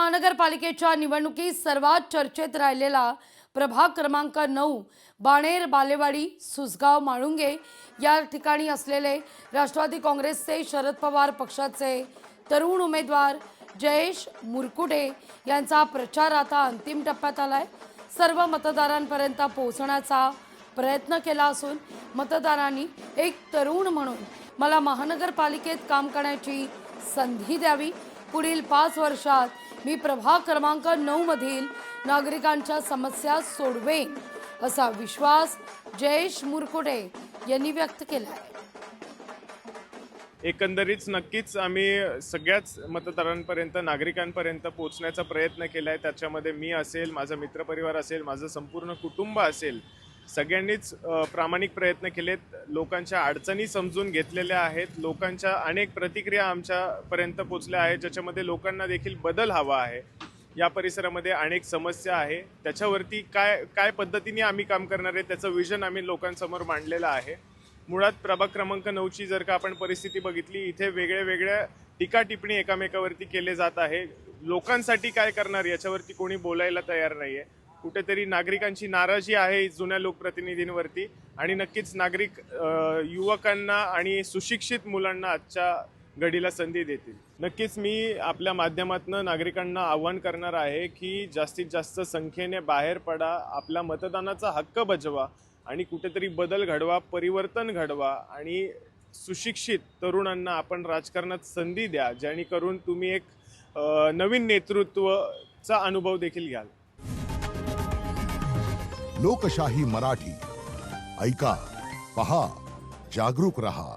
महानगरपालिकेच्या निवडणुकीत सर्वात चर्चेत राहिलेला प्रभाग क्रमांक 9 बाणेर बालेवाडी सुसगाव माळुंगे या ठिकाणी असलेले राष्ट्रवादी काँग्रेसचे शरद पवार पक्षाचे तरुण उमेदवार जयेश मुरकुटे यांचा प्रचार आता अंतिम टप्प्यात आलाय। सर्व मतदारांपर्यंत पोहोचण्याचा प्रयत्न केला असून मतदारांनी एक तरुण म्हणून मला महानगरपालिकेत काम करण्याची संधी द्यावी, पुढील 5 वर्षात मी प्रभाग क्रमांक 9 मधील नागरिकांच्या समस्या सोडवेन असा विश्वास जयेश मुरकुटे यांनी व्यक्त केला आहे। एकंदरीत नक्कीच आम्ही सगळ्याच मतदारांपर्यंत नागरिकांपर्यंत पोहोचण्याचा प्रयत्न केला आहे। त्याच्यामध्ये मी असेल, माझा मित्रपरिवार असेल, माझं संपूर्ण कुटुंब असेल, सगळ्यांनीच प्रामाणिक प्रयत्न केलेत। लोकांच्या अडचणी समजून घेतलेल्या आहेत, लोकांच्या अनेक प्रतिक्रिया आमच्यापर्यंत पोहोचल्या आहेत, ज्याच्यामध्ये लोकांना देखील बदल हवा आहे। या परिसरामध्ये अनेक समस्या आहे, त्याच्यावरती काय पद्धतीने आम्ही काम करणार आहे त्याचं विजन आम्ही लोकांसमोर मांडलेलं आहे। मुळात प्रभाग क्रमांक 9ची जर का आपण परिस्थिती बघितली, इथे वेगळ्या टीका टिप्पणी एकामेकावरती केले जात आहे। लोकांसाठी काय करणार याच्यावरती कोणी बोलायला तयार नाही आहे। कुठेतरी नागरिकांची नाराजी आहे जुन्या लोकप्रतिनिधींवरती आणि नक्कीच नागरिक युवकांना आणि सुशिक्षित मुलांना आजच्या घडीला संधी देतील। नक्कीच मी आपल्या माध्यमातून नागरिकांना आव्हान करणार आहे की जास्तीत जास्त संख्येने बाहेर पडा, आपला मतदानाचा हक्क बजवा आणि कुठेतरी बदल घडवा, परिवर्तन घडवा आणि सुशिक्षित तरुणांना आपण राजकारणात संधी द्या, जेणेकरून तुम्ही एक नवीन नेतृत्वाचा अनुभव देखील घ्याल। लोकशाही मराठी ऐका, पहा, जागरूक रहा।